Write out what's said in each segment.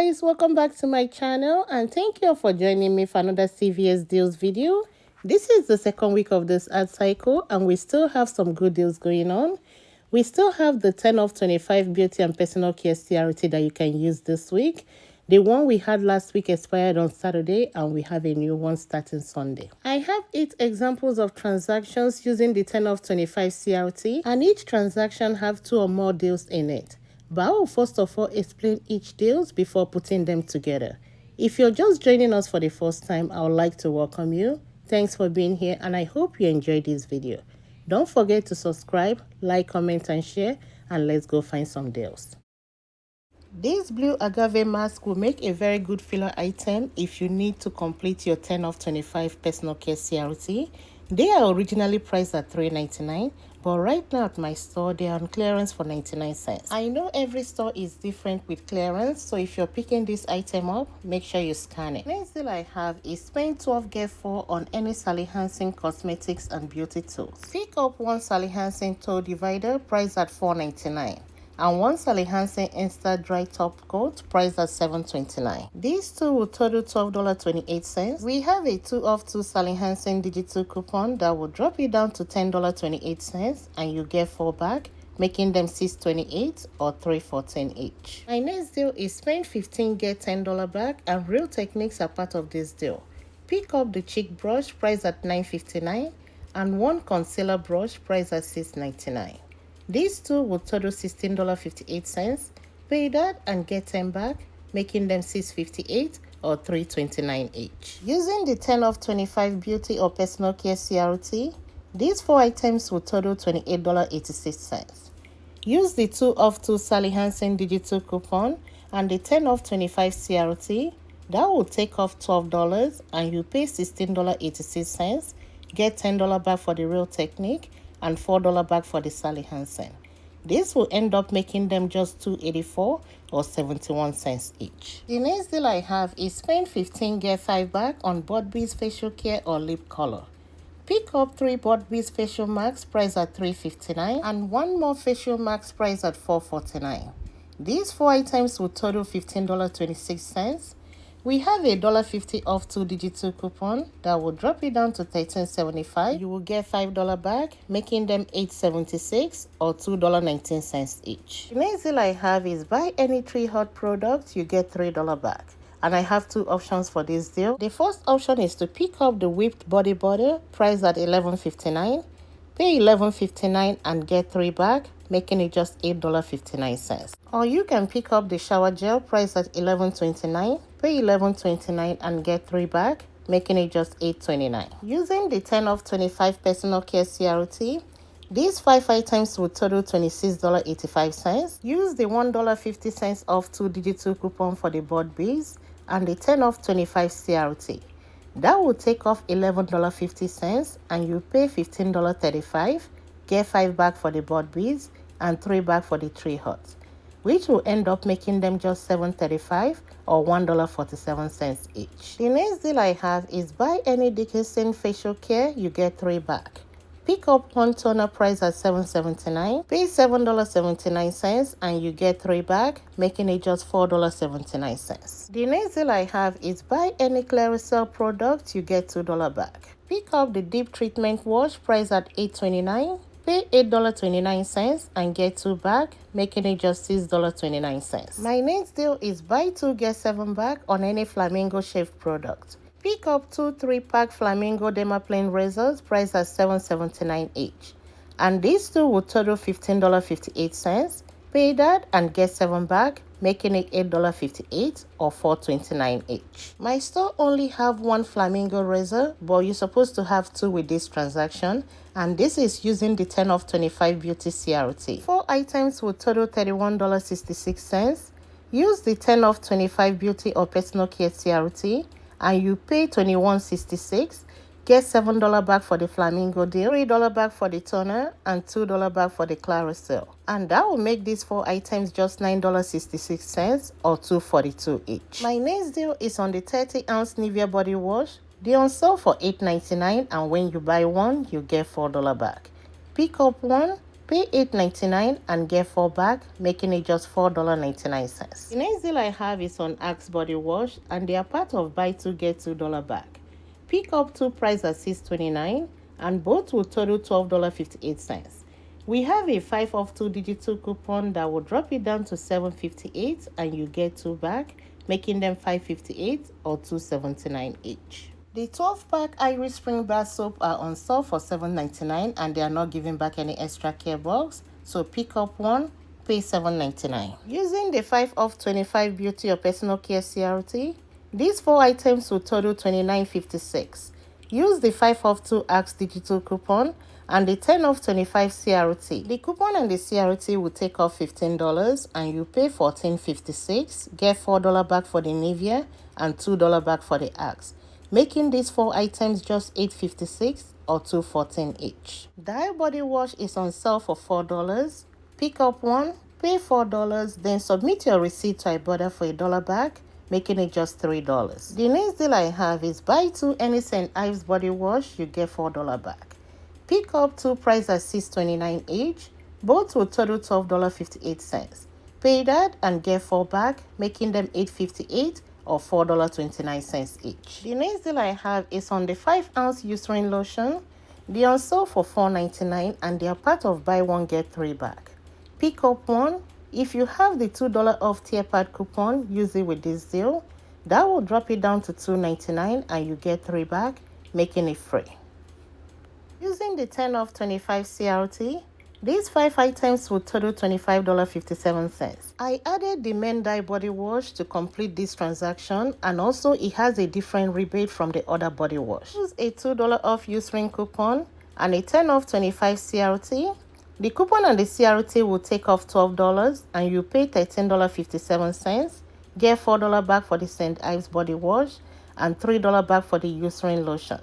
guys, welcome back to my channel and thank you all for joining me for another CVS deals video. This is the second week of this ad cycle and we still have some good deals going on. We still have the 10 off 25 beauty and personal care CRT that you can use this week. The one we had last week expired on Saturday and we have a new one starting Sunday. I have 8 examples of transactions using the 10 off 25 CRT and each transaction have 2 or more deals in it. But I will first of all explain each deals before putting them together. If you're just joining us for the first time, I would like to welcome you. Thanks for being here and I hope you enjoyed this video. Don't forget to subscribe, like, comment and share, and let's go find some deals. This blue agave mask will make a very good filler item if you need to complete your 10 off 25 personal care CRT. They are originally priced at $3.99, but right now at my store they are on clearance for 99 cents. I know every store is different with clearance, so if you're picking this item up, make sure you scan it. Next deal I have is spend 12 get 4 on any Sally Hansen cosmetics and beauty tools. Pick up one Sally Hansen toe divider priced at $4.99. and one Sally Hansen Insta Dry Top Coat priced at $7.29. These two will total $12.28. We have a 2 off 2 Sally Hansen digital coupon that will drop it down to $10.28 and you get 4 back, making them $6.28 or $3.14 each. My next deal is spend 15 get $10 back and Real Techniques are part of this deal. Pick up the cheek brush priced at $9.59 and one concealer brush priced at $6.99. These two will total $16.58. Pay that and get 10 back, making them $6.58 or $3.29 each. Using the 10 off 25 beauty or personal care CRT, these 4 items will total $28.86. Use the 2 off 2 Sally Hansen digital coupon and the 10 off 25 CRT. That will take off $12 and you pay $16.86. Get $10 back for the Real Technique and $4 back for the Sally Hansen. This will end up making them just $2.84 or 71 cents each. The next deal I have is spend 15 get 5 back on Bud-Bees facial care or lip color. Pick up 3 Bud-Bees facial masks priced at $3.59 and 1 more facial mask priced at $4.49. These 4 items will total $15.26. We have a $1.50 off 2 digital coupon that will drop it down to $13.75. You will get $5 back, making them $8.76 or $2.19 each. The next deal I have is buy any 3 hot products, you get $3 back. And I have 2 options for this deal. The first option is to pick up the whipped body butter priced at $11.59. Pay $11.59 and get 3 back, making it just $8.59. Or you can pick up the shower gel priced at $11.29. Pay $11.29 and get 3 back, making it just $8.29. Using the 10 off 25 personal care CRT, these 5 items will total $26.85. Use the $1.50 off 2 digital coupon for the Bud-Bees and the 10 off 25 CRT. That will take off $11.50 and you pay $15.35, get 5 back for the Bud-Bees and 3 back for the 3 hot, which will end up making them just $7.35 or $1.47 each. The next deal I have is buy any Dickinson facial care, you get 3 back. Pick up one toner price at $7.79, pay $7.79 and you get 3 back, making it just $4.79. The next deal I have is buy any Clearasil product, you get $2 back. Pick up the deep treatment wash price at $8.29, pay $8.29 and get 2 back, making it just $6.29. My next deal is buy 2 get 7 back on any Flamingo Shave product. Pick up 2 3-pack Flamingo Dermaplane razors priced at $7.79 each. And these 2 will total $15.58. Pay that and get 7 back, making it $8.58 or $4.29 each. My store only have 1 Flamingo razor, but you're supposed to have 2 with this transaction. And this is using the 10 off 25 beauty CRT. 4 items will total $31.66. Use the 10 off 25 beauty or personal care CRT and you pay $21.66. Get $7 back for the Flamingo deal, $3 back for the toner, and $2 back for the Clearasil. And that will make these 4 items just $9.66 or $2.42 each. My next deal is on the 30-ounce Nivea body wash. They on sale for $8.99 and when you buy one, you get $4 back. Pick up one, Pay $8.99 and get 4 back, making it just $4.99. The next deal I have is on Axe body wash, and they are part of buy 2 get $2 back. Pick up 2 price at $6.29 and both will total $12.58. We have a 5 off 2 digital coupon that will drop it down to $7.58 and you get 2 back, making them $5.58 or $2.79 each. The 12-pack Iris Spring Bar Soap are on sale for $7.99 and they are not giving back any extra care box, so pick up one, pay $7.99. Using the 5 off 25 beauty or personal care CRT, these 4 items will total $29.56. Use the 5 off 2 Axe digital coupon and the 10 off 25 CRT. The coupon and the CRT will take off $15 and you pay $14.56, get $4 back for the Nivea and $2 back for the Axe, making these 4 items just $8.56 or $2.14 each. Dial body wash is on sale for $4. Pick up one, pay $4, then submit your receipt to Ibotta for $1 back, making it just $3. The next deal I have is buy 2 any St. Ives body wash, you get $4 back. Pick up 2 price at $6.29 each. Both will total $12.58. Pay that and get 4 back, making them $8.58 or $4.29 each. The next deal I have is on the 5-ounce Eucerin lotion. They are on sale for $4.99 and they are part of buy 1 get 3 back. Pick up one. If you have the $2 off tier pad coupon, use it with this deal. That will drop it down to $2.99 and you get 3 back, making it free. Using the 10 off 25 CRT, these 5 items will total $25.57. I added the Men Dye body wash to complete this transaction, and also it has a different rebate from the other body wash. Use a $2 off Eucerin coupon and a 10 off 25 CRT. The coupon and the CRT will take off $12 and you pay $13.57, get $4 back for the St. Ives body wash and $3 back for the Eucerin lotion.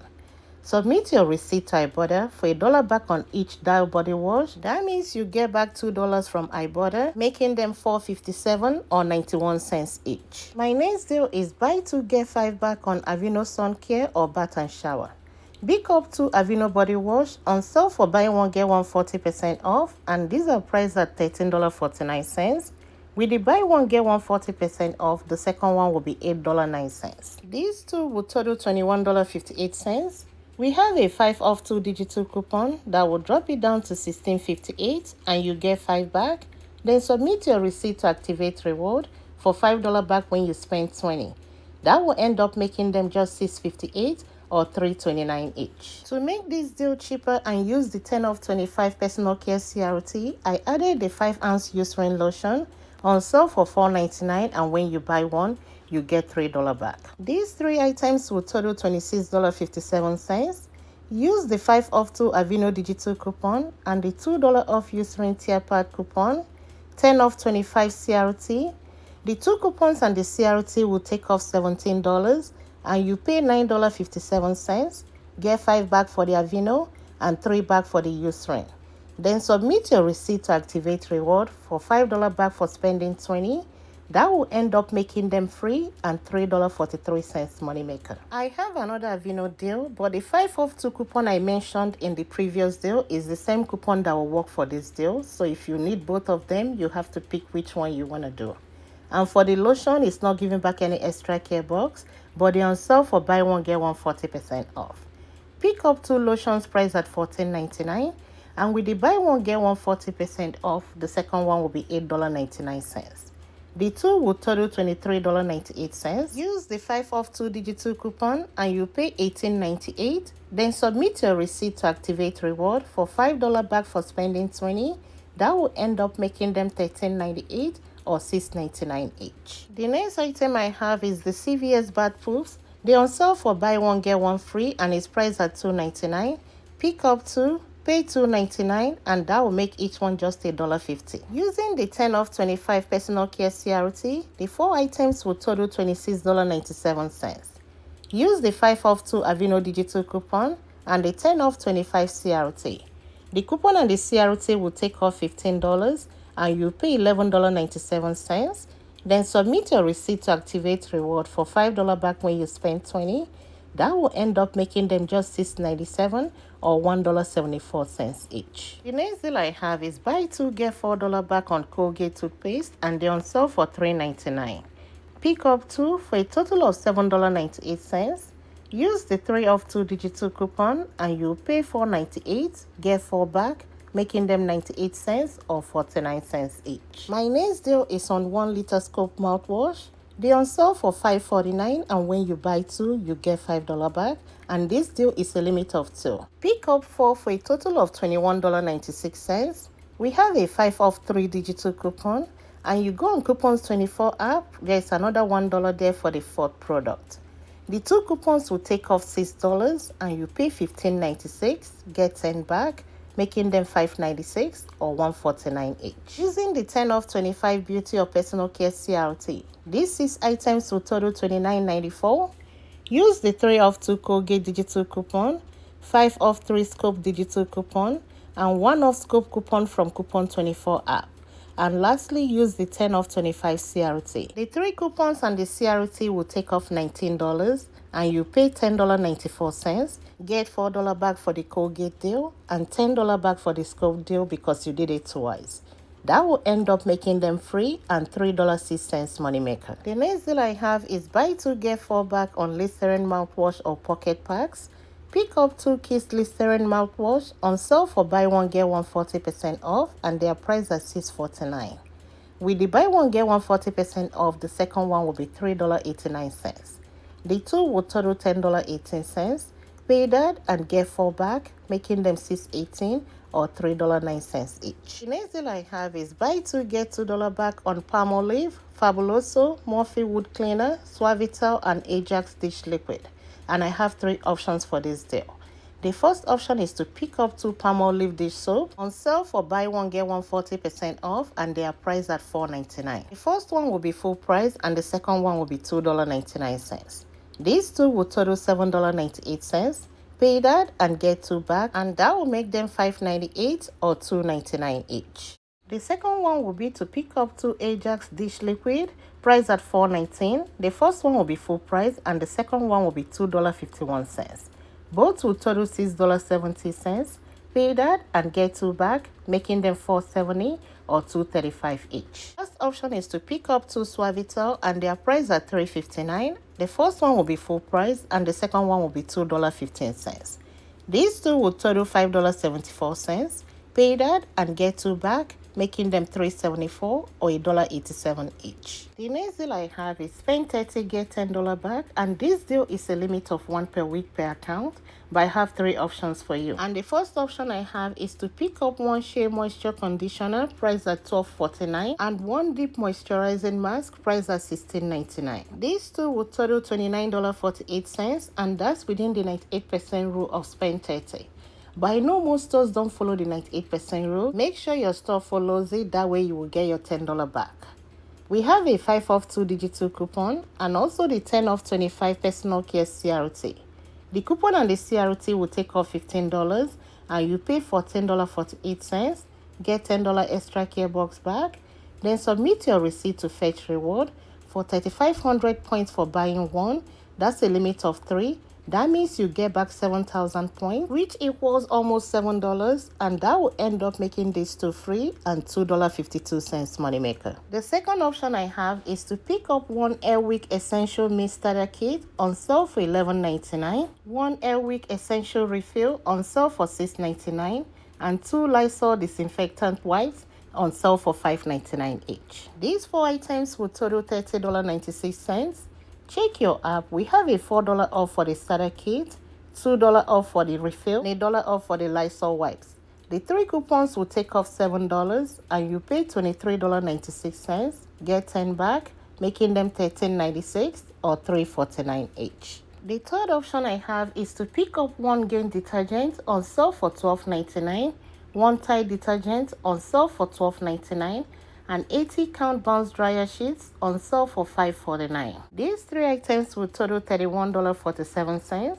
Submit your receipt to Ibotta for $1 back on each Dial body wash. That means you get back $2 from Ibotta, making them $4.57 or 91 cents each. My next deal is buy 2 get 5 back on Aveeno sun care or bath and shower. Pick up 2 Aveeno body wash on sale for buy 1 get 1 40% off, and these are priced at $13.49. With the buy 1 get 1 40% off, the second one will be $8.09. These two will total $21.58. We have a 5 off 2 digital coupon that will drop it down to $16.58 and you get 5 back. Then submit your receipt to activate reward for $5 back when you spend $20. That will end up making them just $6.58 or $3.29 each. To make this deal cheaper and use the 10 off 25 personal care CRT, I added the 5-ounce Eucerin lotion on sale for $4.99, and when you buy one, you get $3 back. These 3 items will total $26.57. Use the 5 off 2 Aveeno digital coupon and the $2 off Eucerin tier pad coupon, 10 off 25 CRT. The 2 coupons and the CRT will take off $17 and you pay $9.57, get 5 back for the Aveeno and 3 back for the Eucerin. Then submit your receipt to activate reward for $5 back for spending $20. That will end up making them free and $3.43 moneymaker. I have another Aveeno deal, but the 5 off 2 coupon I mentioned in the previous deal is the same coupon that will work for this deal. So if you need both of them, you have to pick which one you want to do. And for the lotion, it's not giving back any extra care box, but they're on sale for buy 1 get 1 40% off. Pick up 2 lotions priced at $14.99, and with the buy 1 get 1 40% off, the second one will be $8.99. The 2 will total $23.98. Use the 5 off 2 digital coupon and you pay $18.98. Then submit your receipt to activate reward for $5 back for spending $20. That will end up making them $13.98 or $6.99 each. The next item I have is the CVS Bath Poofs. They're on sale for buy 1 get 1 free and it's priced at $2.99. Pick up 2. Pay $2.99 and that will make each one just $1.50. Using the 10 off 25 personal care CRT, the 4 items will total $26.97. Use the 5 off 2 Aveeno digital coupon and the 10 off 25 CRT. The coupon and the CRT will take off $15 and you pay $11.97. Then submit your receipt to activate reward for $5 back when you spend $20. That will end up making them just $6.97 or $1.74 each. The next deal I have is buy 2 get $4 back on Colgate toothpaste, and they're on sale for $3.99. Pick up 2 for a total of $7.98. Use the 3 off 2 digital coupon and you'll pay $4.98, get 4 back, making them 98 cents or 49 cents each. My next deal is on 1 liter scope mouthwash. They're on sale for $5.49, and when you buy 2, you get $5 back, and this deal is a limit of 2. Pick up 4 for a total of $21.96. We have a 5 off 3 digital coupon, and you go on Coupons 24 app, there's another $1 there for the 4th product. The 2 coupons will take off $6 and you pay $15.96, get 10 back, making them $5.96 or $1.49 each. Using the 10 off 25 beauty or personal care CRT, these 6 items will total $29.94. Use the 3 off 2 Colgate digital coupon, 5 off 3 scope digital coupon, and 1 off scope coupon from Coupon 24 app. And lastly, use the 10 off 25 CRT. The 3 coupons and the CRT will take off $19 and you pay $10.94. Get $4 back for the Colgate deal and $10 back for the scope deal because you did it twice. That will end up making them free and $3.06 moneymaker. The next deal I have is buy 2 get 4 back on Listerine mouthwash or pocket packs. Pick up 2 Kiss Listerine mouthwash on sale for buy 1 get 1 40% off, and they are priced at $6.49. With the buy 1 get 1 40% off, the second one will be $3.89. The 2 will total $10.18. Pay that and get 4 back, making them $6.18 or $3.09 each. The next deal I have is buy 2 get $2 back on Palmolive, Fabuloso, Morphe Wood Cleaner, Suavitel, and Ajax Dish Liquid. And I have 3 options for this deal. The first option is to pick up 2 Palmolive dish soap on sale for buy 1 get 1 40% off, and they are priced at $4.99. The first one will be full price and the second one will be $2.99. These 2 will total $7.98. Pay that and get 2 back, and that will make them $5.98 or $2.99 each. The second one will be to pick up 2 Ajax Dish Liquid, priced at $4.19. The first one will be full price and the second one will be $2.51. Both will total $6.70. Pay that and get 2 back, making them $4.70 or $2.35 each. First option is to pick up 2 Suavitel and they are priced at $3.59. The first one will be full price and the second one will be $2.15. These 2 will total $5.74. Pay that and get 2 back, making them $3.74 or $1.87 each. The next deal I have is spend $30, get $10 back, and this deal is a limit of 1 per week per account, but I have 3 options for you. And the first option I have is to pick up 1 Shea Moisture Conditioner priced at $12.49 and 1 Deep Moisturizing Mask priced at $16.99. These 2 will total $29.48, and that's within the 98% rule of spend 30. But I know most stores don't follow the 98% rule. Make sure your store follows it, that way you will get your $10 back. We have a 5 off 2 digital coupon and also the 10 off 25 personal care CRT. The coupon and the CRT will take off $15 and you pay $14.48, get $10 extra care box back, then submit your receipt to fetch reward for 3,500 points for buying 1. That's a limit of 3. That means you get back 7,000 points, which equals almost $7, and that will end up making these 2 free and $2.52 moneymaker. The second option I have is to pick up 1 Airwick Essential Mist Starter Kit on sale for $11.99, 1 Airwick Essential Refill on sale for $6.99, and 2 Lysol Disinfectant Wipes on sale for $5.99 each. These 4 items will total $30.96. Check your app. We have a $4 off for the starter kit, $2 off for the refill, and $1 off for the Lysol wipes. The 3 coupons will take off $7 and you pay $23.96, get 10 back, making them $13.96 or $3.49 each. The third option I have is to pick up 1 Gain detergent on sale for $12.99, 1 Tide detergent on sale for $12.99, and 80 count bounce dryer sheets on sale for $5.49. These 3 items will total $31.47.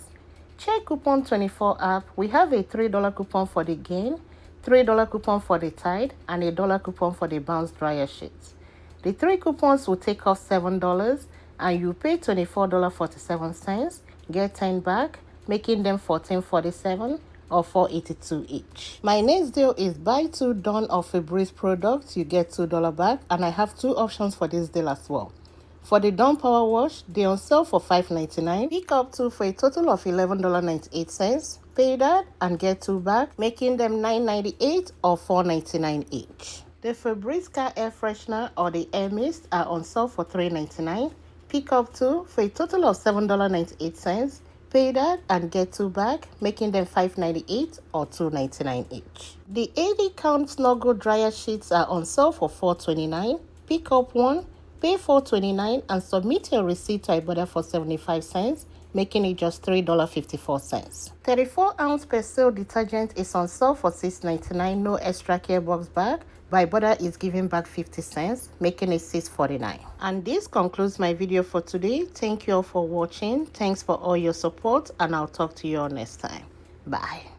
Check Coupon 24 app. We have a $3 coupon for the Gain, $3 coupon for the Tide, and a $1 coupon for the bounce dryer sheets. The 3 coupons will take off $7 and you pay $24.47, get 10 back, making them $14.47 or $4.82 each. My next deal is buy 2 Dawn or Febreze products, you get $2 back, and I have 2 options for this deal as well. For the Dawn Power Wash, they're on sale for $5.99. Pick up 2 for a total of $11.98. Pay that and get 2 back, making them $9.98 or $4.99 each. The Febreze Car Air Freshener or the Air Mist are on sale for $3.99. Pick up 2 for a total of $7.98. Pay that and get 2 back, making them $5.98 or $2.99 each. The 80 count Snuggle dryer sheets are on sale for $4.29. Pick up 1, pay $4.29 and submit your receipt to Ibotta for 75 cents, making it just $3.54. 34-ounce Persil detergent is on sale for $6.99, no extra care box bag. But Ibotta is giving back 50 cents, making it $6.49. And this concludes my video for today. Thank you all for watching. Thanks for all your support, and I'll talk to you all next time. Bye.